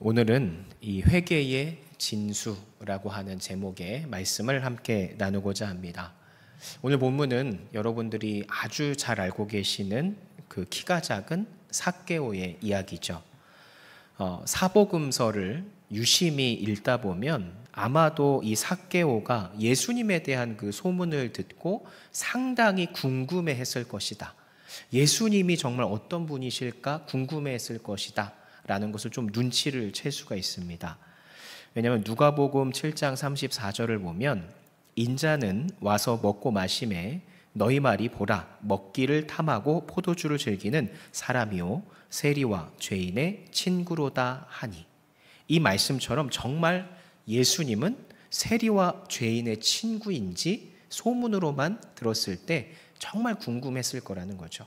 오늘은 이 회개의 진수라고 하는 제목의 말씀을 함께 나누고자 합니다. 오늘 본문은 여러분들이 아주 잘 알고 계시는 그 키가 작은 삭개오의 이야기죠. 사복음서를 유심히 읽다 보면 아마도 이 삭개오가 예수님에 대한 그 소문을 듣고 상당히 궁금해했을 것이다. 예수님이 정말 어떤 분이실까 궁금해했을 것이다 라는 것을 좀 눈치를 챌 수가 있습니다. 왜냐하면 누가복음 7장 34절을 보면 인자는 와서 먹고 마시매 너희 말이 보라 먹기를 탐하고 포도주를 즐기는 사람이요 세리와 죄인의 친구로다 하니, 이 말씀처럼 정말 예수님은 세리와 죄인의 친구인지 소문으로만 들었을 때 정말 궁금했을 거라는 거죠.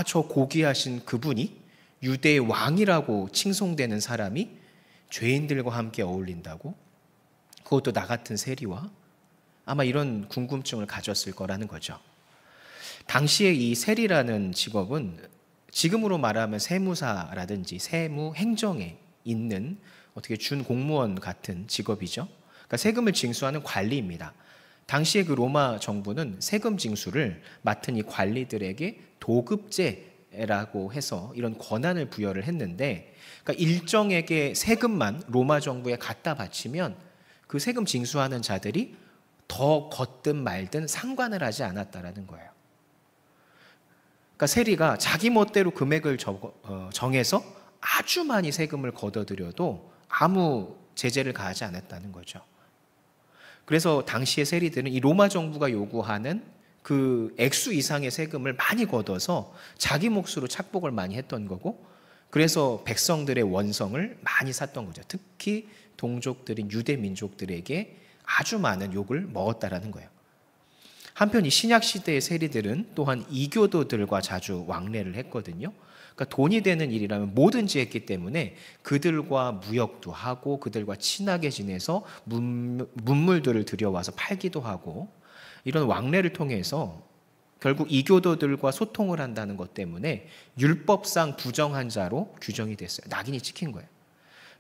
저 고귀하신 그분이, 유대의 왕이라고 칭송되는 사람이 죄인들과 함께 어울린다고? 그것도 나 같은 세리와? 아마 이런 궁금증을 가졌을 거라는 거죠. 당시에 이 세리라는 직업은 지금으로 말하면 세무사라든지 세무 행정에 있는 어떻게 준 공무원 같은 직업이죠. 그러니까 세금을 징수하는 관리입니다. 당시에 그 로마 정부는 세금 징수를 맡은 이 관리들에게 도급제라고 해서 이런 권한을 부여를 했는데, 그러니까 일정에게 세금만 로마 정부에 갖다 바치면 그 세금 징수하는 자들이 더 걷든 말든 상관을 하지 않았다라는 거예요. 그러니까 세리가 자기 멋대로 금액을 정해서 아주 많이 세금을 걷어들여도 아무 제재를 가하지 않았다는 거죠. 그래서 당시의 세리들은 이 로마 정부가 요구하는 그 액수 이상의 세금을 많이 걷어서 자기 몫으로 착복을 많이 했던 거고, 그래서 백성들의 원성을 많이 샀던 거죠. 특히 동족들인 유대 민족들에게 아주 많은 욕을 먹었다라는 거예요. 한편 이 신약 시대의 세리들은 또한 이교도들과 자주 왕래를 했거든요. 그러니까 돈이 되는 일이라면 뭐든지 했기 때문에 그들과 무역도 하고 그들과 친하게 지내서 문물들을 들여와서 팔기도 하고, 이런 왕래를 통해서 결국 이교도들과 소통을 한다는 것 때문에 율법상 부정한 자로 규정이 됐어요. 낙인이 찍힌 거예요.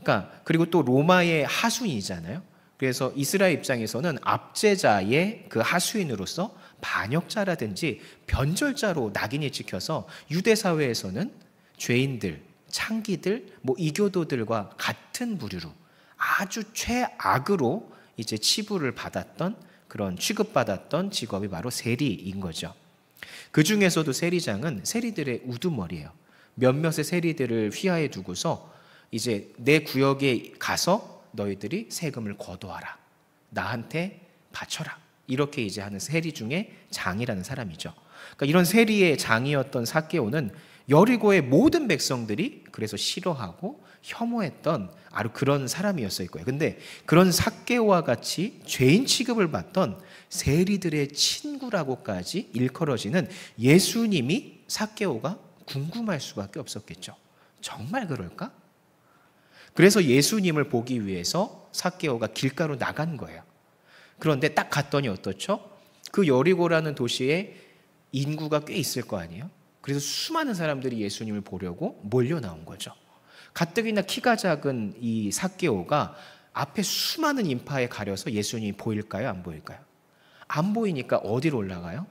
그러니까 그리고 또 로마의 하수인이잖아요. 그래서 이스라엘 입장에서는 압제자의 그 하수인으로서 반역자라든지 변절자로 낙인이 찍혀서 유대 사회에서는 죄인들, 창기들, 이교도들과 같은 부류로 아주 최악으로 이제 치부를 받았던, 그런 취급받았던 직업이 바로 세리인 거죠. 그 중에서도 세리장은 세리들의 우두머리예요. 몇몇의 세리들을 휘하에 두고서 이제 내 구역에 가서 너희들이 세금을 거둬와라, 나한테 바쳐라, 이렇게 이제 하는 세리 중에 장이라는 사람이죠. 그러니까 이런 세리의 장이었던 삭개오는 여리고의 모든 백성들이 그래서 싫어하고 혐오했던 아주 그런 사람이었을 거예요. 근데 그런 삭개오와 같이 죄인 취급을 받던 세리들의 친구라고까지 일컬어지는 예수님이 삭개오가 궁금할 수밖에 없었겠죠. 정말 그럴까? 그래서 예수님을 보기 위해서 삭개오가 길가로 나간 거예요. 그런데 딱 갔더니 어떻죠? 그 여리고라는 도시에 인구가 꽤 있을 거 아니에요? 그래서 수많은 사람들이 예수님을 보려고 몰려 나온 거죠. 가뜩이나 키가 작은 이 삭개오가 앞에 수많은 인파에 가려서 예수님이 보일까요? 안 보일까요? 안 보이니까 어디로 올라가요?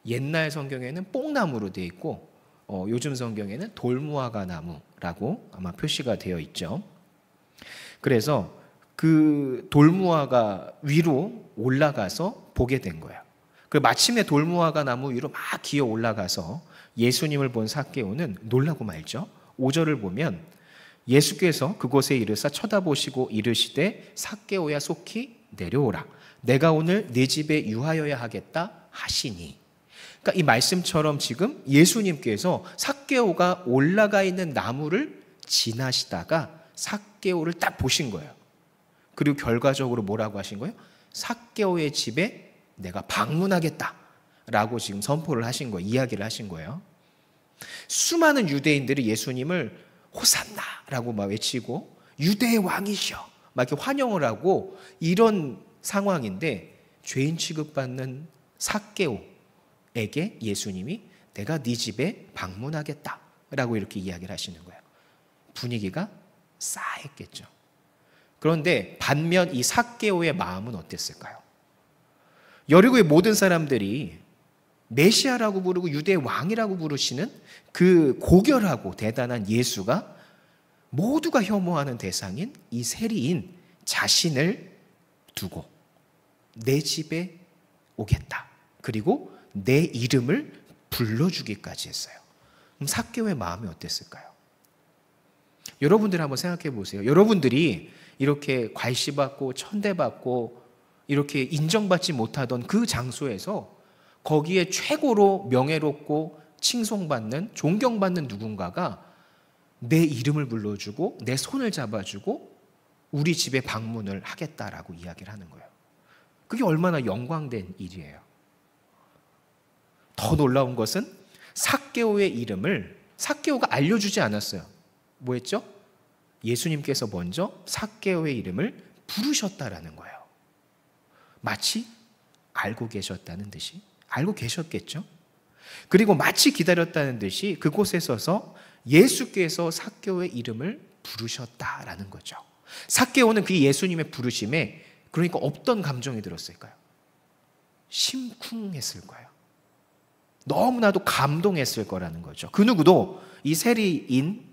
옛날 성경에는 뽕나무로 되어 있고 요즘 성경에는 돌무화과 나무라고 아마 표시가 되어 있죠. 그래서 그 돌무화과 위로 올라가서 보게 된 거예요. 그 마침내 돌무화과 나무 위로 막 기어 올라가서 예수님을 본 삭개오는 놀라고 말죠. 5절을 보면 예수께서 그곳에 이르사 쳐다보시고 이르시되 삭개오야 속히 내려오라, 내가 오늘 네 집에 유하여야 하겠다 하시니. 그러니까 이 말씀처럼 지금 예수님께서 삭개오가 올라가 있는 나무를 지나시다가 삭개오를 딱 보신 거예요. 그리고 결과적으로 뭐라고 하신 거예요? 삭개오의 집에 내가 방문하겠다 라고 지금 선포를 하신 거예요. 이야기를 하신 거예요. 수많은 유대인들이 예수님을 호산나라고 막 외치고 유대의 왕이시여 막 이렇게 환영을 하고 이런 상황인데, 죄인 취급받는 삭개오에게 예수님이 내가 네 집에 방문하겠다라고 이렇게 이야기를 하시는 거예요. 분위기가 싸했겠죠. 그런데 반면 이 삭개오의 마음은 어땠을까요? 여리고의 모든 사람들이 메시아라고 부르고 유대의 왕이라고 부르시는 그 고결하고 대단한 예수가 모두가 혐오하는 대상인 이 세리인 자신을 두고 내 집에 오겠다. 그리고 내 이름을 불러주기까지 했어요. 그럼 삭개오의 마음이 어땠을까요? 여러분들 한번 생각해 보세요. 여러분들이 이렇게 괄시받고 천대받고 이렇게 인정받지 못하던 그 장소에서 거기에 최고로 명예롭고 칭송받는, 존경받는 누군가가 내 이름을 불러주고 내 손을 잡아주고 우리 집에 방문을 하겠다라고 이야기를 하는 거예요. 그게 얼마나 영광된 일이에요. 더 놀라운 것은 삭개오의 이름을 삭개오가 알려주지 않았어요. 뭐 했죠? 예수님께서 먼저 삭개오의 이름을 부르셨다라는 거예요. 마치 알고 계셨다는 듯이. 알고 계셨겠죠? 그리고 마치 기다렸다는 듯이 그곳에 서서 예수께서 삭개오의 이름을 부르셨다라는 거죠. 삭개오는 그 예수님의 부르심에 그러니까 어떤 감정이 들었을까요? 심쿵했을 거예요. 너무나도 감동했을 거라는 거죠. 그 누구도 이 세리인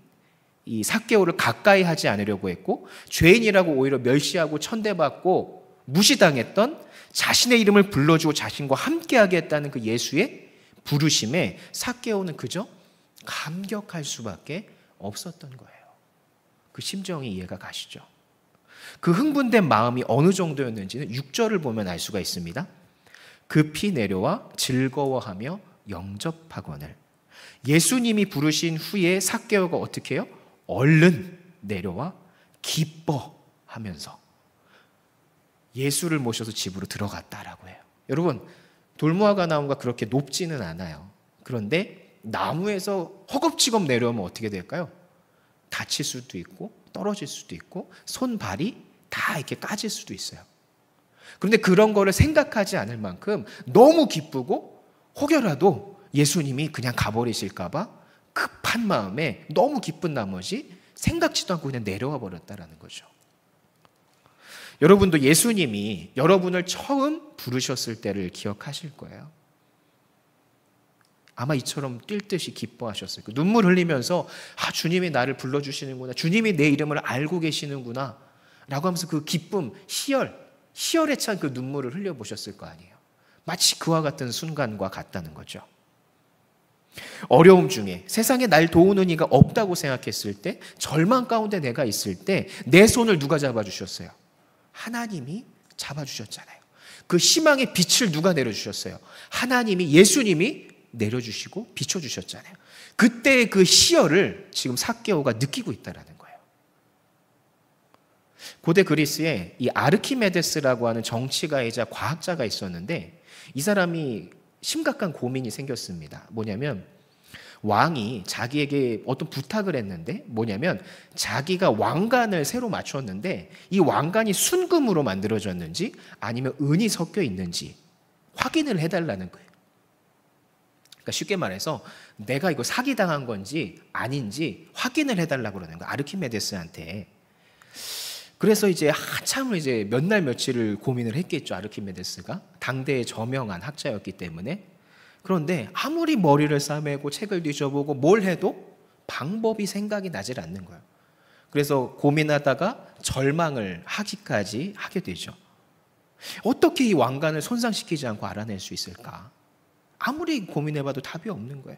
이 삭개오를 가까이 하지 않으려고 했고 죄인이라고 오히려 멸시하고 천대받고 무시당했던 자신의 이름을 불러주고 자신과 함께하게 했다는 그 예수의 부르심에 삭개오는 그저 감격할 수밖에 없었던 거예요. 그 심정이 이해가 가시죠? 그 흥분된 마음이 어느 정도였는지는 6절을 보면 알 수가 있습니다. 급히 내려와 즐거워하며 영접하거늘. 예수님이 부르신 후에 삭개오가 어떻게 해요? 얼른 내려와 기뻐하면서 예수를 모셔서 집으로 들어갔다라고 해요. 여러분, 돌무화과 나무가 그렇게 높지는 않아요. 그런데 나무에서 허겁지겁 내려오면 어떻게 될까요? 다칠 수도 있고 떨어질 수도 있고 손발이 다 이렇게 까질 수도 있어요. 그런데 그런 거를 생각하지 않을 만큼 너무 기쁘고 혹여라도 예수님이 그냥 가버리실까 봐 급한 마음에 너무 기쁜 나머지 생각지도 않고 그냥 내려와 버렸다라는 거죠. 여러분도 예수님이 여러분을 처음 부르셨을 때를 기억하실 거예요. 아마 이처럼 뛸 듯이 기뻐하셨을 거예요. 눈물 흘리면서 주님이 나를 불러주시는구나. 주님이 내 이름을 알고 계시는구나. 라고 하면서 그 기쁨, 희열에 찬 그 눈물을 흘려보셨을 거 아니에요. 마치 그와 같은 순간과 같다는 거죠. 어려움 중에 세상에 날 도우는 이가 없다고 생각했을 때, 절망 가운데 내가 있을 때 내 손을 누가 잡아주셨어요? 하나님이 잡아주셨잖아요. 그 희망의 빛을 누가 내려주셨어요? 하나님이, 예수님이 내려주시고 비춰주셨잖아요. 그때의 그 희열을 지금 삭개오가 느끼고 있다는 거예요. 고대 그리스에 이 아르키메데스라고 하는 정치가이자 과학자가 있었는데 이 사람이 심각한 고민이 생겼습니다. 뭐냐면 왕이 자기에게 어떤 부탁을 했는데 뭐냐면 자기가 왕관을 새로 맞췄는데 이 왕관이 순금으로 만들어졌는지 아니면 은이 섞여 있는지 확인을 해달라는 거예요. 그러니까 쉽게 말해서 내가 이거 사기당한 건지 아닌지 확인을 해달라고 그러는 거예요. 아르키메데스한테. 그래서 이제 한참을 이제 몇 날 며칠을 고민을 했겠죠. 아르키메데스가 당대의 저명한 학자였기 때문에. 그런데 아무리 머리를 싸매고 책을 뒤져보고 뭘 해도 방법이 생각이 나질 않는 거예요. 그래서 고민하다가 절망을 하기까지 하게 되죠. 어떻게 이 왕관을 손상시키지 않고 알아낼 수 있을까? 아무리 고민해봐도 답이 없는 거예요.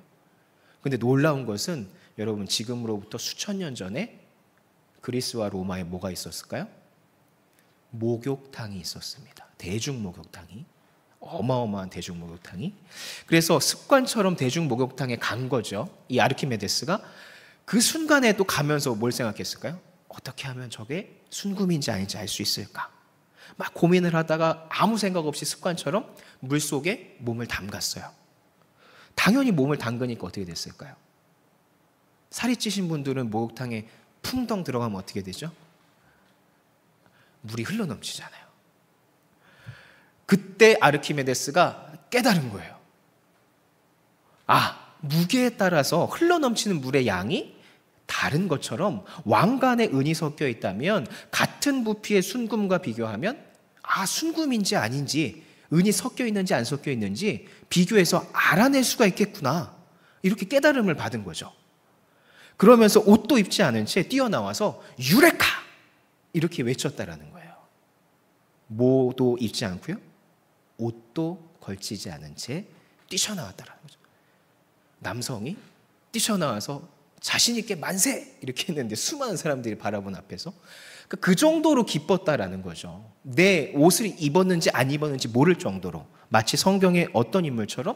근데 놀라운 것은 여러분 지금으로부터 수천 년 전에 그리스와 로마에 뭐가 있었을까요? 목욕탕이 있었습니다. 대중목욕탕이. 어마어마한 대중목욕탕이. 그래서 습관처럼 대중목욕탕에 간 거죠. 이 아르키메데스가. 그 순간에 또 가면서 뭘 생각했을까요? 어떻게 하면 저게 순금인지 아닌지 알 수 있을까? 막 고민을 하다가 아무 생각 없이 습관처럼 물속에 몸을 담갔어요. 당연히 몸을 담그니까 어떻게 됐을까요? 살이 찌신 분들은 목욕탕에 풍덩 들어가면 어떻게 되죠? 물이 흘러넘치잖아요. 그때 아르키메데스가 깨달은 거예요. 무게에 따라서 흘러넘치는 물의 양이 다른 것처럼 왕관에 은이 섞여 있다면 같은 부피의 순금과 비교하면 순금인지 아닌지, 은이 섞여 있는지 안 섞여 있는지 비교해서 알아낼 수가 있겠구나, 이렇게 깨달음을 받은 거죠. 그러면서 옷도 입지 않은 채 뛰어나와서 유레카 이렇게 외쳤다라는 거예요. 뭐도 입지 않고요, 옷도 걸치지 않은 채 뛰쳐나왔다라는 거죠. 남성이 뛰쳐나와서 자신 있게 만세 이렇게 했는데 수많은 사람들이 바라본 앞에서 그 정도로 기뻤다라는 거죠. 내 옷을 입었는지 안 입었는지 모를 정도로, 마치 성경의 어떤 인물처럼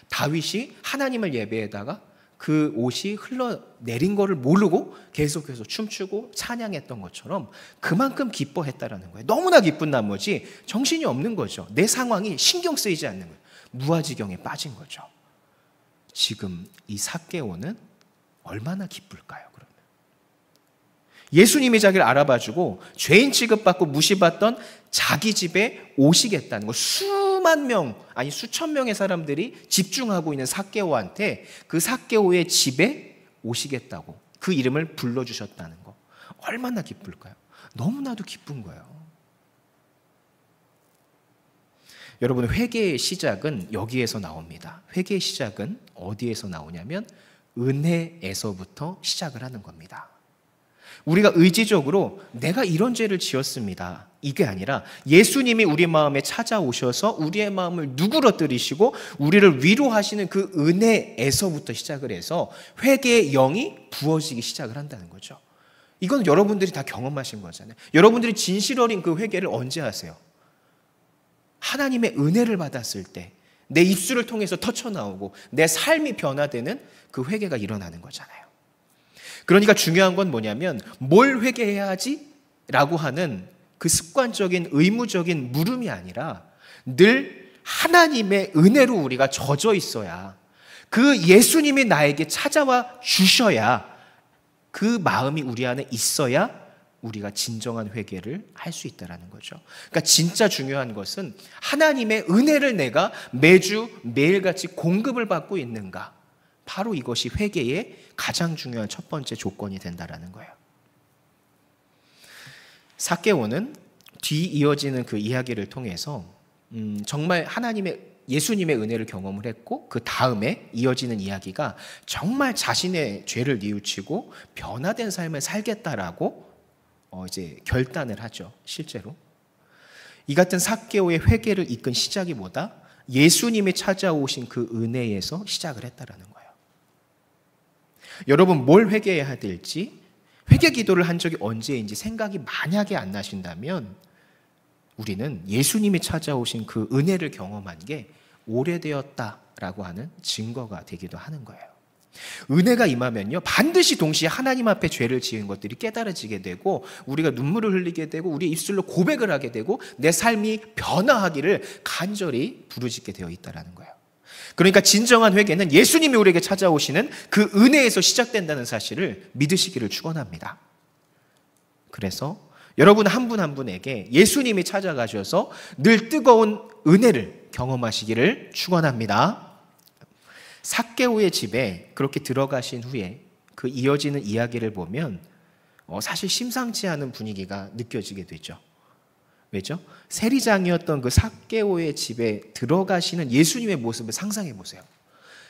다윗이 하나님을 예배에다가 그 옷이 흘러내린 거를 모르고 계속해서 춤추고 찬양했던 것처럼 그만큼 기뻐했다라는 거예요. 너무나 기쁜 나머지 정신이 없는 거죠. 내 상황이 신경 쓰이지 않는 거예요. 무아지경에 빠진 거죠. 지금 이 삭개오는 얼마나 기쁠까요? 그러면 예수님이 자기를 알아봐주고 죄인 취급받고 무시받던 자기 집에 오시겠다는 거, 수만 명, 아니 수천 명의 사람들이 집중하고 있는 삭개오한테 그 삭개오의 집에 오시겠다고 그 이름을 불러주셨다는 거, 얼마나 기쁠까요? 너무나도 기쁜 거예요. 여러분, 회개의 시작은 여기에서 나옵니다. 회개의 시작은 어디에서 나오냐면 은혜에서부터 시작을 하는 겁니다. 우리가 의지적으로 내가 이런 죄를 지었습니다, 이게 아니라 예수님이 우리 마음에 찾아오셔서 우리의 마음을 누그러뜨리시고 우리를 위로하시는 그 은혜에서부터 시작을 해서 회개의 영이 부어지기 시작을 한다는 거죠. 이건 여러분들이 다 경험하신 거잖아요. 여러분들이 진실 어린 그 회개를 언제 하세요? 하나님의 은혜를 받았을 때 내 입술을 통해서 터쳐나오고 내 삶이 변화되는 그 회개가 일어나는 거잖아요. 그러니까 중요한 건 뭐냐면 뭘 회개해야 하지? 라고 하는 그 습관적인 의무적인 물음이 아니라 늘 하나님의 은혜로 우리가 젖어 있어야, 그 예수님이 나에게 찾아와 주셔야, 그 마음이 우리 안에 있어야 우리가 진정한 회개를 할 수 있다는 거죠. 그러니까 진짜 중요한 것은 하나님의 은혜를 내가 매주 매일같이 공급을 받고 있는가, 바로 이것이 회개의 가장 중요한 첫 번째 조건이 된다는 거예요. 삭개오는 뒤 이어지는 그 이야기를 통해서 정말 예수님의 은혜를 경험을 했고, 그 다음에 이어지는 이야기가 정말 자신의 죄를 뉘우치고 변화된 삶을 살겠다라고 이제 결단을 하죠. 실제로 이 같은 삭개오의 회개를 이끈 시작이 뭐다? 예수님이 찾아오신 그 은혜에서 시작을 했다라는 거예요. 여러분, 뭘 회개해야 될지, 회개 기도를 한 적이 언제인지 생각이 만약에 안 나신다면 우리는 예수님이 찾아오신 그 은혜를 경험한 게 오래되었다라고 하는 증거가 되기도 하는 거예요. 은혜가 임하면요, 반드시 동시에 하나님 앞에 죄를 지은 것들이 깨달아지게 되고 우리가 눈물을 흘리게 되고 우리 입술로 고백을 하게 되고 내 삶이 변화하기를 간절히 부르짖게 되어 있다는 거예요. 그러니까 진정한 회개는 예수님이 우리에게 찾아오시는 그 은혜에서 시작된다는 사실을 믿으시기를 축원합니다. 그래서 여러분 한 분 한 분에게 예수님이 찾아가셔서 늘 뜨거운 은혜를 경험하시기를 축원합니다. 삭개오의 집에 그렇게 들어가신 후에 그 이어지는 이야기를 보면 사실 심상치 않은 분위기가 느껴지게 되죠. 왜죠? 세리장이었던 그 삭개오의 집에 들어가시는 예수님의 모습을 상상해 보세요.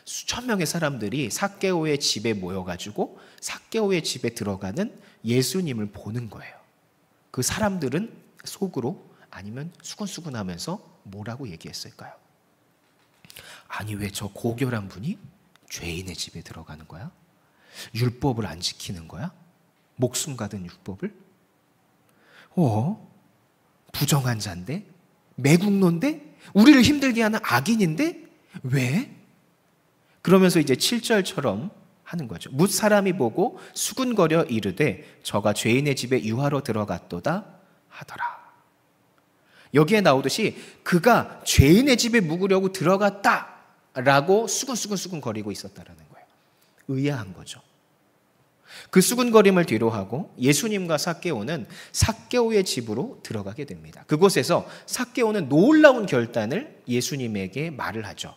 수천 명의 사람들이 삭개오의 집에 모여가지고 삭개오의 집에 들어가는 예수님을 보는 거예요. 그 사람들은 속으로 아니면 수근수근하면서 뭐라고 얘기했을까요? 아니, 왜 저 고결한 분이 죄인의 집에 들어가는 거야? 율법을 안 지키는 거야? 목숨 가든 율법을? 부정한 자인데? 매국노인데? 우리를 힘들게 하는 악인인데? 왜? 그러면서 이제 7절처럼 하는 거죠. 뭇 사람이 보고 수군거려 이르되 저가 죄인의 집에 유하러 들어갔도다 하더라. 여기에 나오듯이 그가 죄인의 집에 묵으려고 들어갔다라고 수근수근 거리고 있었다라는 거예요. 의아한 거죠. 그 수근거림을 뒤로하고 예수님과 삭개오는 삭개오의 집으로 들어가게 됩니다. 그곳에서 삭개오는 놀라운 결단을 예수님에게 말을 하죠.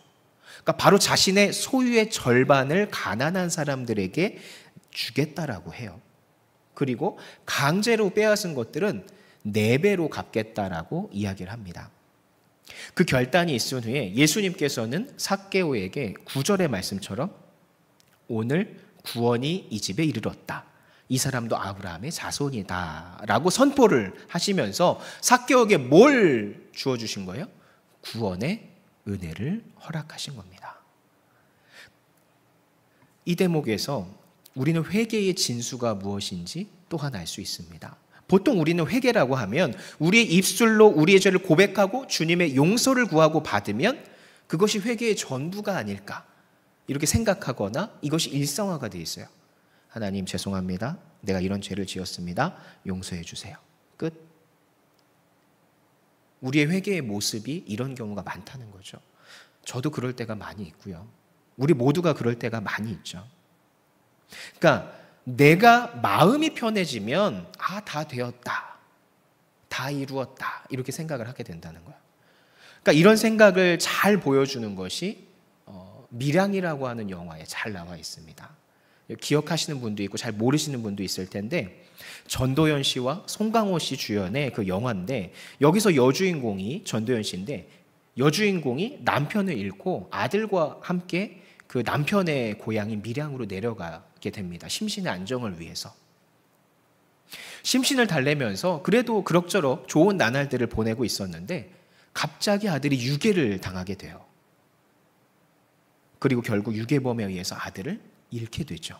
그러니까 바로 자신의 소유의 절반을 가난한 사람들에게 주겠다라고 해요. 그리고 강제로 빼앗은 것들은 4배로 갚겠다라고 이야기를 합니다. 그 결단이 있은 후에 예수님께서는 삭개오에게 9절의 말씀처럼 오늘 구원이 이 집에 이르렀다. 이 사람도 아브라함의 자손이다 라고 선포를 하시면서 삭개오에게 뭘 주어주신 거예요? 구원의 은혜를 허락하신 겁니다. 이 대목에서 우리는 회개의 진수가 무엇인지 또 하나 알 수 있습니다. 보통 우리는 회개라고 하면 우리의 입술로 우리의 죄를 고백하고 주님의 용서를 구하고 받으면 그것이 회개의 전부가 아닐까 이렇게 생각하거나 이것이 일상화가 되어 있어요. 하나님 죄송합니다. 내가 이런 죄를 지었습니다. 용서해 주세요. 끝. 우리의 회개의 모습이 이런 경우가 많다는 거죠. 저도 그럴 때가 많이 있고요. 우리 모두가 그럴 때가 많이 있죠. 그러니까 내가 마음이 편해지면 다 되었다. 다 이루었다. 이렇게 생각을 하게 된다는 거예요. 그러니까 이런 생각을 잘 보여주는 것이 밀양이라고 하는 영화에 잘 나와 있습니다. 기억하시는 분도 있고 잘 모르시는 분도 있을 텐데 전도연 씨와 송강호 씨 주연의 그 영화인데 여기서 여주인공이 전도연 씨인데 여주인공이 남편을 잃고 아들과 함께 그 남편의 고향인 밀양으로 내려가게 됩니다. 심신의 안정을 위해서. 심신을 달래면서 그래도 그럭저럭 좋은 나날들을 보내고 있었는데 갑자기 아들이 유괴를 당하게 돼요. 그리고 결국 유괴범에 의해서 아들을 잃게 되죠.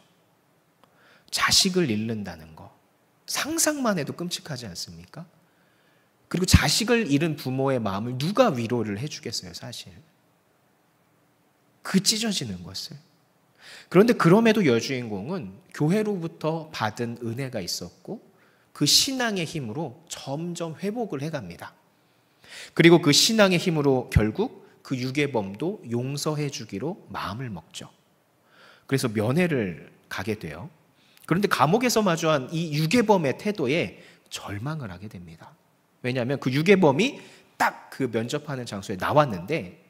자식을 잃는다는 거 상상만 해도 끔찍하지 않습니까? 그리고 자식을 잃은 부모의 마음을 누가 위로를 해주겠어요, 사실. 그 찢어지는 것을. 그런데 그럼에도 여주인공은 교회로부터 받은 은혜가 있었고 그 신앙의 힘으로 점점 회복을 해갑니다. 그리고 그 신앙의 힘으로 결국 그 유괴범도 용서해 주기로 마음을 먹죠. 그래서 면회를 가게 돼요. 그런데 감옥에서 마주한 이 유괴범의 태도에 절망을 하게 됩니다. 왜냐하면 그 유괴범이 딱 그 면접하는 장소에 나왔는데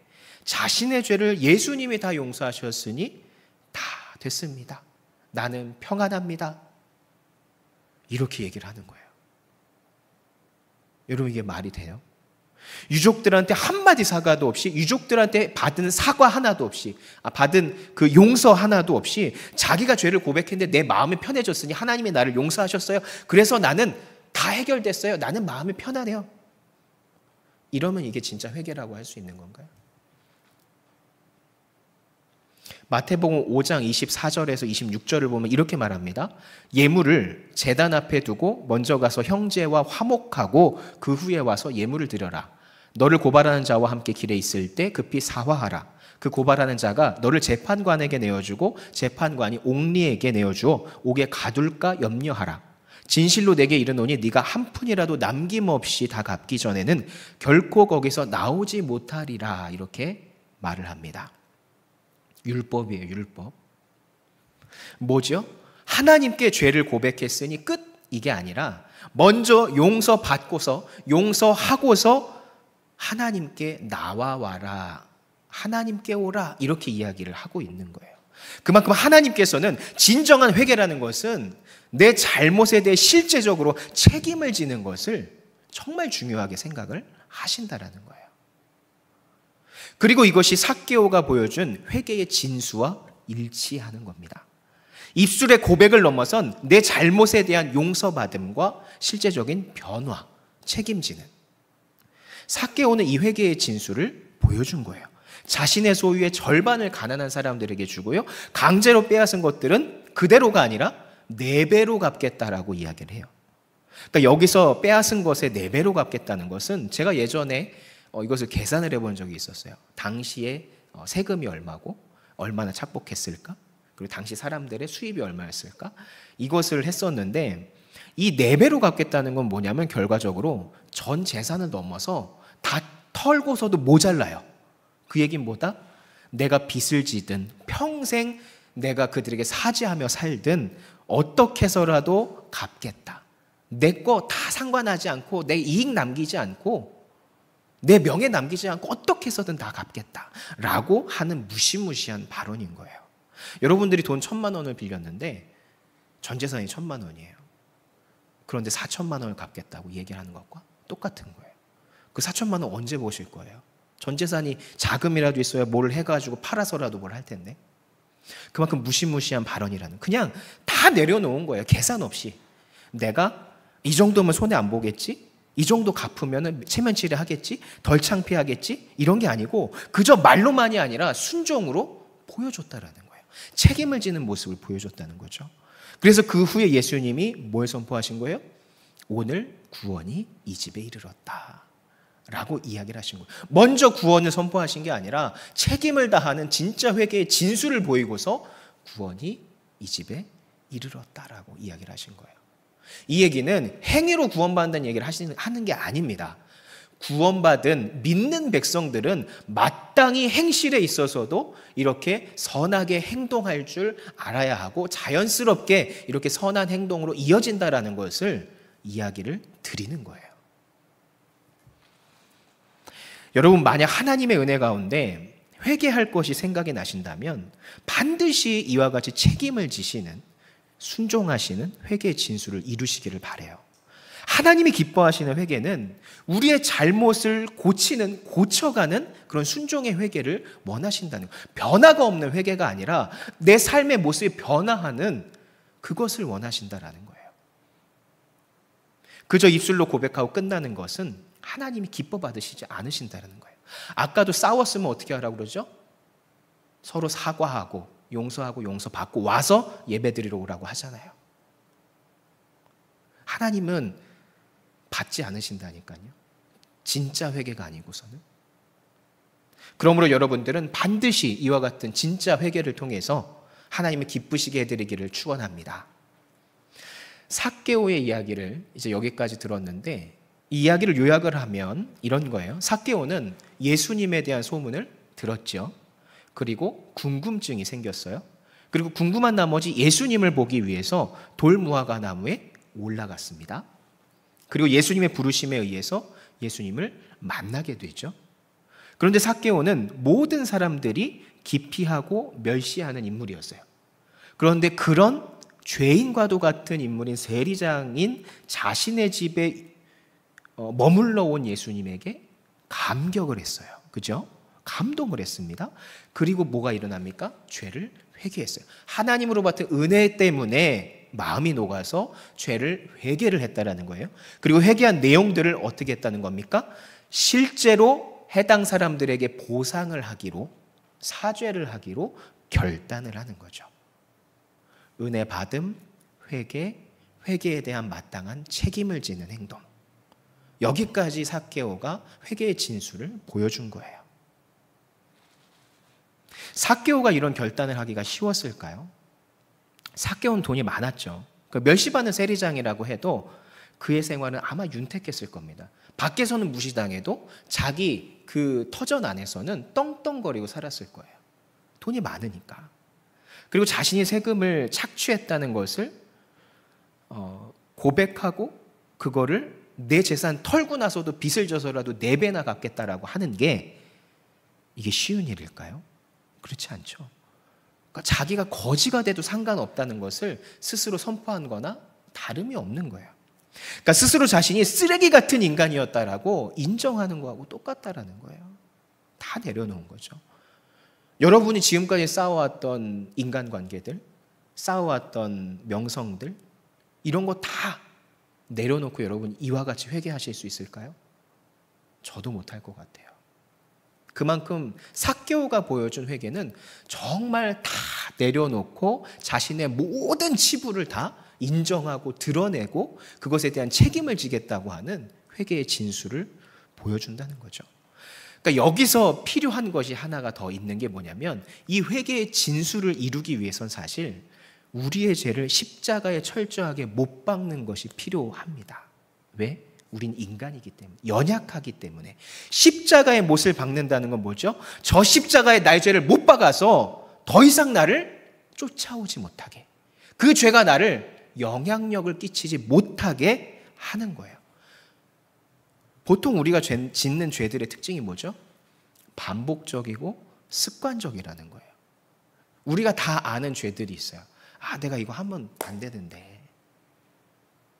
자신의 죄를 예수님이 다 용서하셨으니 다 됐습니다. 나는 평안합니다. 이렇게 얘기를 하는 거예요. 여러분 이게 말이 돼요? 유족들한테 한마디 사과도 없이 유족들한테 받은 사과 하나도 없이 받은 그 용서 하나도 없이 자기가 죄를 고백했는데 내 마음이 편해졌으니 하나님이 나를 용서하셨어요. 그래서 나는 다 해결됐어요. 나는 마음이 편하네요. 이러면 이게 진짜 회개라고 할 수 있는 건가요? 마태복음 5장 24절에서 26절을 보면 이렇게 말합니다. 예물을 제단 앞에 두고 먼저 가서 형제와 화목하고 그 후에 와서 예물을 드려라. 너를 고발하는 자와 함께 길에 있을 때 급히 사화하라. 그 고발하는 자가 너를 재판관에게 내어주고 재판관이 옥리에게 내어주어 옥에 가둘까 염려하라. 진실로 내게 이르노니 네가 한 푼이라도 남김없이 다 갚기 전에는 결코 거기서 나오지 못하리라. 이렇게 말을 합니다. 율법이에요, 율법. 뭐죠? 하나님께 죄를 고백했으니 끝! 이게 아니라 먼저 용서받고서 용서하고서 하나님께 나와와라. 하나님께 오라. 이렇게 이야기를 하고 있는 거예요. 그만큼 하나님께서는 진정한 회개라는 것은 내 잘못에 대해 실제적으로 책임을 지는 것을 정말 중요하게 생각을 하신다라는 거예요. 그리고 이것이 삭개오가 보여준 회개의 진수와 일치하는 겁니다. 입술의 고백을 넘어선 내 잘못에 대한 용서받음과 실제적인 변화, 책임지는 삭개오는 이 회개의 진수를 보여준 거예요. 자신의 소유의 절반을 가난한 사람들에게 주고요. 강제로 빼앗은 것들은 그대로가 아니라 4배로 갚겠다라고 이야기를 해요. 그러니까 여기서 빼앗은 것에 4배로 갚겠다는 것은 제가 예전에 이것을 계산을 해본 적이 있었어요. 당시에 세금이 얼마고 얼마나 착복했을까? 그리고 당시 사람들의 수입이 얼마였을까? 이것을 했었는데 이 4배로 갚겠다는 건 뭐냐면 결과적으로 전 재산을 넘어서 다 털고서도 모자라요. 그 얘기는 뭐다? 내가 빚을 지든 평생 내가 그들에게 사죄하며 살든 어떻게 해서라도 갚겠다. 내 거 다 상관하지 않고 내 이익 남기지 않고 내 명예 남기지 않고 어떻게 해서든 다 갚겠다라고 하는 무시무시한 발언인 거예요. 여러분들이 돈 1,000만 원을 빌렸는데 전 재산이 1,000만 원이에요. 그런데 4천만 원을 갚겠다고 얘기하는 것과 똑같은 거예요. 그 4천만 원 언제 보실 거예요? 전 재산이 자금이라도 있어야 뭘 해가지고 팔아서라도 뭘 할 텐데. 그만큼 무시무시한 발언이라는, 그냥 다 내려놓은 거예요. 계산 없이. 내가 이 정도면 손해 안 보겠지? 이 정도 갚으면 체면치레 하겠지? 덜 창피하겠지? 이런 게 아니고 그저 말로만이 아니라 순종으로 보여줬다라는 거예요. 책임을 지는 모습을 보여줬다는 거죠. 그래서 그 후에 예수님이 뭘 선포하신 거예요? 오늘 구원이 이 집에 이르렀다 라고 이야기를 하신 거예요. 먼저 구원을 선포하신 게 아니라 책임을 다하는 진짜 회개의 진수를 보이고서 구원이 이 집에 이르렀다라고 이야기를 하신 거예요. 이 얘기는 행위로 구원받는다는 얘기를 하는 게 아닙니다. 구원받은 믿는 백성들은 마땅히 행실에 있어서도 이렇게 선하게 행동할 줄 알아야 하고 자연스럽게 이렇게 선한 행동으로 이어진다라는 것을 이야기를 드리는 거예요. 여러분, 만약 하나님의 은혜 가운데 회개할 것이 생각이 나신다면 반드시 이와 같이 책임을 지시는, 순종하시는 회개의 진수를 이루시기를 바라요. 하나님이 기뻐하시는 회개는 우리의 잘못을 고치는, 고쳐가는 그런 순종의 회개를 원하신다는 거예요. 변화가 없는 회개가 아니라 내 삶의 모습이 변화하는 그것을 원하신다라는 거예요. 그저 입술로 고백하고 끝나는 것은 하나님이 기뻐 받으시지 않으신다는 거예요. 아까도 싸웠으면 어떻게 하라고 그러죠? 서로 사과하고 용서하고 용서받고 와서 예배드리러 오라고 하잖아요. 하나님은 받지 않으신다니까요. 진짜 회개가 아니고서는. 그러므로 여러분들은 반드시 이와 같은 진짜 회개를 통해서 하나님을 기쁘시게 해드리기를 축원합니다. 삭개오의 이야기를 이제 여기까지 들었는데 이 이야기를 요약을 하면 이런 거예요. 삭개오는 예수님에 대한 소문을 들었죠. 그리고 궁금증이 생겼어요. 그리고 궁금한 나머지 예수님을 보기 위해서 돌무화과 나무에 올라갔습니다. 그리고 예수님의 부르심에 의해서 예수님을 만나게 되죠. 그런데 삭개오는 모든 사람들이 기피하고 멸시하는 인물이었어요. 그런데 그런 죄인과도 같은 인물인 세리장인 자신의 집에 머물러 온 예수님에게 감격을 했어요. 그죠? 감동을 했습니다. 그리고 뭐가 일어납니까? 죄를 회개했어요. 하나님으로 받은 은혜 때문에 마음이 녹아서 죄를 회개를 했다라는 거예요. 그리고 회개한 내용들을 어떻게 했다는 겁니까? 실제로 해당 사람들에게 보상을 하기로, 사죄를 하기로 결단을 하는 거죠. 은혜 받음, 회개, 회개에 대한 마땅한 책임을 지는 행동. 여기까지 삭개오가 회개의 진수를 보여준 거예요. 삭개오가 이런 결단을 하기가 쉬웠을까요? 삭개오는 돈이 많았죠. 멸시받는 세리장이라고 해도 그의 생활은 아마 윤택했을 겁니다. 밖에서는 무시당해도 자기 그 터전 안에서는 떵떵거리고 살았을 거예요. 돈이 많으니까. 그리고 자신이 세금을 착취했다는 것을 고백하고 그거를 내 재산 털고 나서도 빚을 져서라도 4배나 갚겠다라고 하는 게 이게 쉬운 일일까요? 그렇지 않죠. 그러니까 자기가 거지가 돼도 상관없다는 것을 스스로 선포한 거나 다름이 없는 거예요. 그러니까 스스로 자신이 쓰레기 같은 인간이었다라고 인정하는 거하고 똑같다라는 거예요. 다 내려놓은 거죠. 여러분이 지금까지 쌓아왔던 인간관계들, 쌓아왔던 명성들, 이런 거 다 내려놓고 여러분 이와 같이 회개하실 수 있을까요? 저도 못할 것 같아요. 그만큼 삭개오가 보여준 회개는 정말 다 내려놓고 자신의 모든 치부를 다 인정하고 드러내고 그것에 대한 책임을 지겠다고 하는 회개의 진수를 보여준다는 거죠. 그러니까 여기서 필요한 것이 하나가 더 있는 게 뭐냐면 이 회개의 진수를 이루기 위해선 사실 우리의 죄를 십자가에 철저하게 못 박는 것이 필요합니다. 왜? 우린 인간이기 때문에, 연약하기 때문에. 십자가에 못을 박는다는 건 뭐죠? 저 십자가에 나의 죄를 못 박아서 더 이상 나를 쫓아오지 못하게, 그 죄가 나를 영향력을 끼치지 못하게 하는 거예요. 보통 우리가 짓는 죄들의 특징이 뭐죠? 반복적이고 습관적이라는 거예요. 우리가 다 아는 죄들이 있어요. 내가 이거 하면 안 되는데.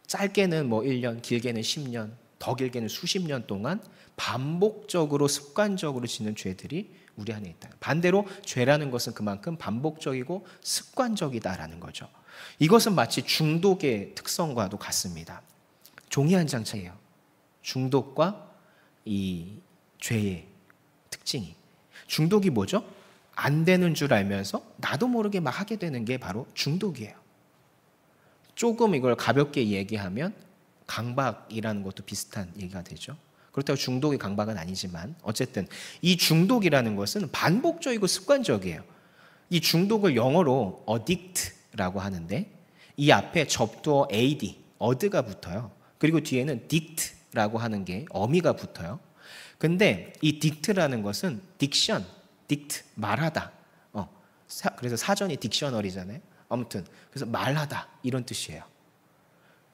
짧게는 뭐 1년, 길게는 10년, 더 길게는 수십 년 동안 반복적으로 습관적으로 짓는 죄들이 우리 안에 있다. 반대로 죄라는 것은 그만큼 반복적이고 습관적이다라는 거죠. 이것은 마치 중독의 특성과도 같습니다. 종이 한 장 차이예요. 중독과 이 죄의 특징이. 중독이 뭐죠? 안 되는 줄 알면서 나도 모르게 막 하게 되는 게 바로 중독이에요. 조금 이걸 가볍게 얘기하면 강박이라는 것도 비슷한 얘기가 되죠. 그렇다고 중독이 강박은 아니지만 어쨌든 이 중독이라는 것은 반복적이고 습관적이에요. 이 중독을 영어로 addict라고 하는데 이 앞에 접두어 ad, 어드가 붙어요. 그리고 뒤에는 dict라고 하는 게 어미가 붙어요. 근데 이 dict라는 것은 diction, dict, 말하다. 그래서 사전이 딕셔너리잖아요. 아무튼 그래서 말하다 이런 뜻이에요.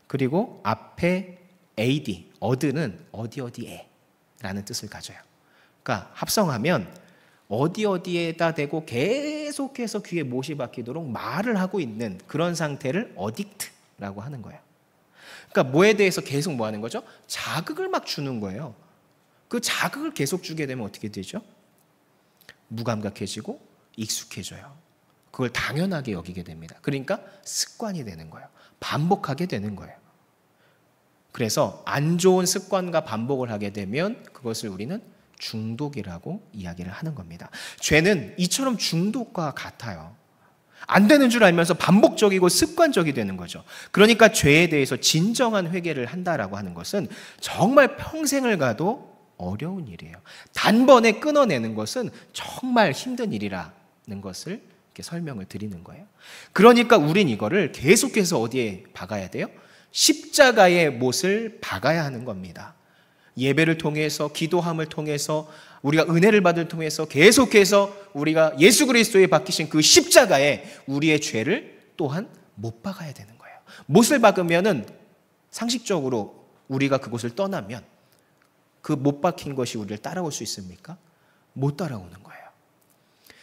그리고 앞에 ad, 어드는 어디에 라는 뜻을 가져요. 그러니까 합성하면 어디에다 대고 계속해서 귀에 못이 박히도록 말을 하고 있는 그런 상태를 어딕트라고 하는 거예요. 그러니까 뭐에 대해서 계속 뭐 하는 거죠? 자극을 막 주는 거예요. 그 자극을 계속 주게 되면 어떻게 되죠? 무감각해지고 익숙해져요. 그걸 당연하게 여기게 됩니다. 그러니까 습관이 되는 거예요. 반복하게 되는 거예요. 그래서 안 좋은 습관과 반복을 하게 되면 그것을 우리는 중독이라고 이야기를 하는 겁니다. 죄는 이처럼 중독과 같아요. 안 되는 줄 알면서 반복적이고 습관적이 되는 거죠. 그러니까 죄에 대해서 진정한 회개를 한다라고 하는 것은 정말 평생을 가도 어려운 일이에요. 단번에 끊어내는 것은 정말 힘든 일이라는 것을 이렇게 설명을 드리는 거예요. 그러니까 우린 이거를 계속해서 어디에 박아야 돼요? 십자가의 못을 박아야 하는 겁니다. 예배를 통해서, 기도함을 통해서, 우리가 은혜를 받을 통해서 계속해서 우리가 예수 그리스도에 박히신 그 십자가에 우리의 죄를 또한 못 박아야 되는 거예요. 못을 박으면은 상식적으로 우리가 그곳을 떠나면 그 못 박힌 것이 우리를 따라올 수 있습니까? 못 따라오는 거예요.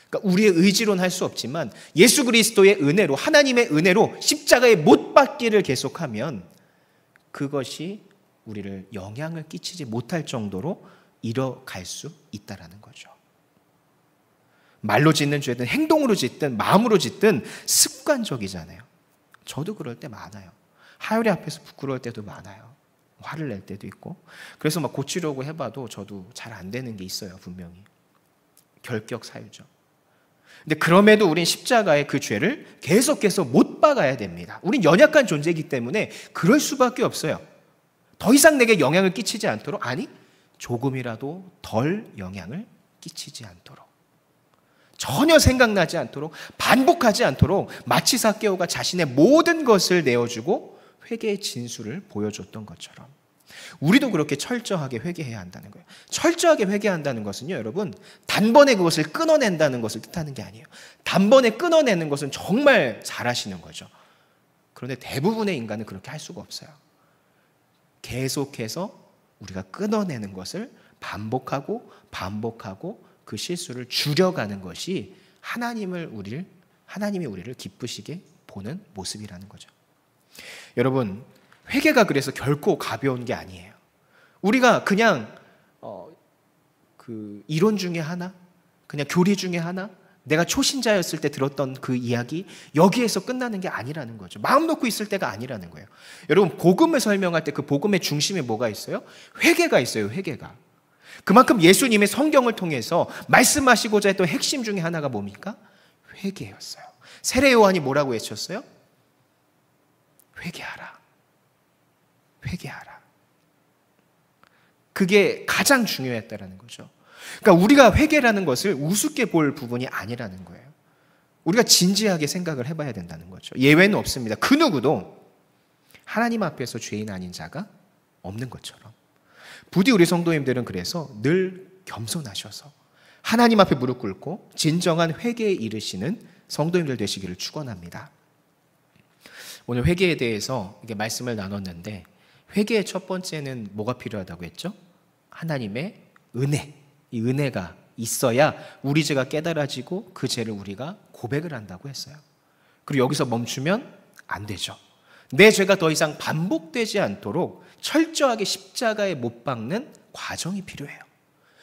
그러니까 우리의 의지로는 할 수 없지만 예수 그리스도의 은혜로, 하나님의 은혜로 십자가에 못 박기를 계속하면 그것이 우리를 영향을 끼치지 못할 정도로 이뤄갈 수 있다라는 거죠. 말로 짓는 죄든 행동으로 짓든 마음으로 짓든 습관적이잖아요. 저도 그럴 때 많아요. 하율이 앞에서 부끄러울 때도 많아요. 화를 낼 때도 있고. 그래서 막 고치려고 해봐도 저도 잘 안 되는 게 있어요. 분명히. 결격 사유죠. 근데 그럼에도 우린 십자가의 그 죄를 계속해서 못 박아야 됩니다. 우린 연약한 존재이기 때문에 그럴 수밖에 없어요. 더 이상 내게 영향을 끼치지 않도록, 아니 조금이라도 덜 영향을 끼치지 않도록, 전혀 생각나지 않도록, 반복하지 않도록 마치 삭개오가 자신의 모든 것을 내어주고 회개의 진수를 보여줬던 것처럼 우리도 그렇게 철저하게 회개해야 한다는 거예요. 철저하게 회개한다는 것은요, 여러분, 단번에 그것을 끊어낸다는 것을 뜻하는 게 아니에요. 단번에 끊어내는 것은 정말 잘하시는 거죠. 그런데 대부분의 인간은 그렇게 할 수가 없어요. 계속해서 우리가 끊어내는 것을 반복하고 그 실수를 줄여가는 것이 하나님이 우리를 기쁘시게 보는 모습이라는 거죠. 여러분, 회개가 그래서 결코 가벼운 게 아니에요. 우리가 그냥 그 이론 중에 하나, 그냥 교리 중에 하나, 내가 초신자였을 때 들었던 그 이야기, 여기에서 끝나는 게 아니라는 거죠. 마음 놓고 있을 때가 아니라는 거예요. 여러분, 복음을 설명할 때 그 복음의 중심에 뭐가 있어요? 회개가 있어요. 회개가. 그만큼 예수님의 성경을 통해서 말씀하시고자 했던 핵심 중에 하나가 뭡니까? 회개였어요. 세례 요한이 뭐라고 외쳤어요? 회개하라. 회개하라. 그게 가장 중요했다라는 거죠. 그러니까 우리가 회개라는 것을 우습게 볼 부분이 아니라는 거예요. 우리가 진지하게 생각을 해봐야 된다는 거죠. 예외는 없습니다. 그 누구도 하나님 앞에서 죄인 아닌 자가 없는 것처럼. 부디 우리 성도님들은 그래서 늘 겸손하셔서 하나님 앞에 무릎 꿇고 진정한 회개에 이르시는 성도님들 되시기를 축원합니다. 오늘 회개에 대해서 이게 말씀을 나눴는데, 회개의 첫 번째는 뭐가 필요하다고 했죠? 하나님의 은혜. 이 은혜가 있어야 우리 죄가 깨달아지고 그 죄를 우리가 고백을 한다고 했어요. 그리고 여기서 멈추면 안 되죠. 내 죄가 더 이상 반복되지 않도록 철저하게 십자가에 못 박는 과정이 필요해요.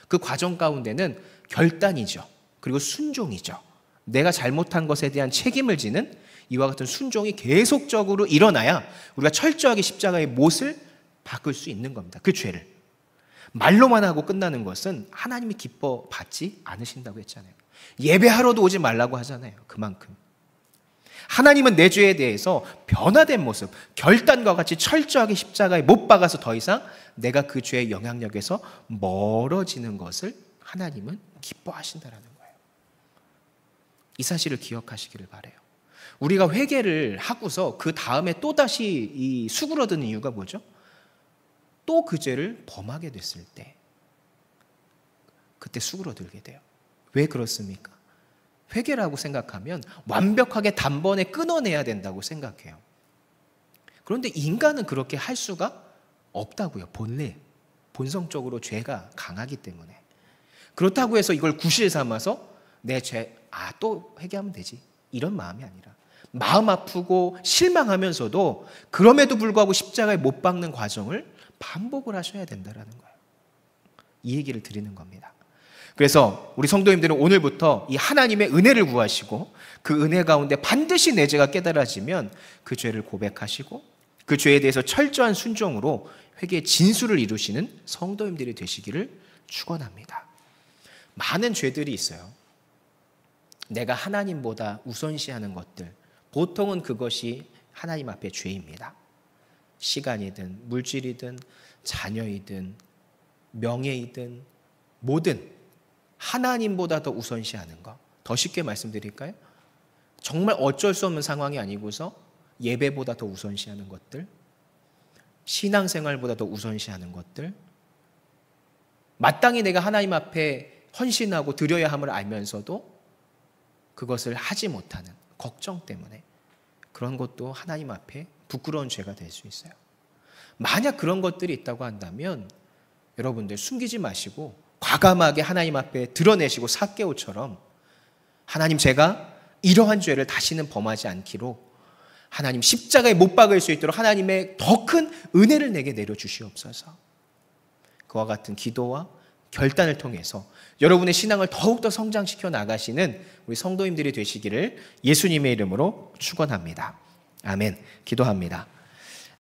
그 과정 가운데는 결단이죠. 그리고 순종이죠. 내가 잘못한 것에 대한 책임을 지는 이와 같은 순종이 계속적으로 일어나야 우리가 철저하게 십자가의 못을 바꿀 수 있는 겁니다. 그 죄를. 말로만 하고 끝나는 것은 하나님이 기뻐 받지 않으신다고 했잖아요. 예배하러도 오지 말라고 하잖아요. 그만큼. 하나님은 내 죄에 대해서 변화된 모습, 결단과 같이 철저하게 십자가에 못 박아서 더 이상 내가 그 죄의 영향력에서 멀어지는 것을 하나님은 기뻐하신다라는 거예요. 이 사실을 기억하시기를 바라요. 우리가 회개를 하고서 그 다음에 또다시 이 수그러드는 이유가 뭐죠? 또 그 죄를 범하게 됐을 때 그때 수그러들게 돼요. 왜 그렇습니까? 회개라고 생각하면 완벽하게 단번에 끊어내야 된다고 생각해요. 그런데 인간은 그렇게 할 수가 없다고요. 본성적으로 죄가 강하기 때문에. 그렇다고 해서 이걸 구실 삼아서 내 죄, 또 회개하면 되지, 이런 마음이 아니라 마음 아프고 실망하면서도 그럼에도 불구하고 십자가에 못 박는 과정을 반복을 하셔야 된다는 거예요. 이 얘기를 드리는 겁니다. 그래서 우리 성도님들은 오늘부터 이 하나님의 은혜를 구하시고 그 은혜 가운데 반드시 내 죄가 깨달아지면 그 죄를 고백하시고 그 죄에 대해서 철저한 순종으로 회개의 진수를 이루시는 성도님들이 되시기를 축원합니다. 많은 죄들이 있어요. 내가 하나님보다 우선시하는 것들, 보통은 그것이 하나님 앞에 죄입니다. 시간이든 물질이든 자녀이든 명예이든 뭐든 하나님보다 더 우선시하는 것. 더 쉽게 말씀드릴까요? 정말 어쩔 수 없는 상황이 아니고서 예배보다 더 우선시하는 것들, 신앙생활보다 더 우선시하는 것들, 마땅히 내가 하나님 앞에 헌신하고 드려야 함을 알면서도 그것을 하지 못하는 걱정 때문에 그런 것도 하나님 앞에 부끄러운 죄가 될 수 있어요. 만약 그런 것들이 있다고 한다면 여러분들 숨기지 마시고 과감하게 하나님 앞에 드러내시고 삭개오처럼 하나님, 제가 이러한 죄를 다시는 범하지 않기로 하나님 십자가에 못 박을 수 있도록 하나님의 더 큰 은혜를 내게 내려주시옵소서. 그와 같은 기도와 결단을 통해서 여러분의 신앙을 더욱더 성장시켜 나가시는 우리 성도님들이 되시기를 예수님의 이름으로 축원합니다. 아멘. 기도합니다.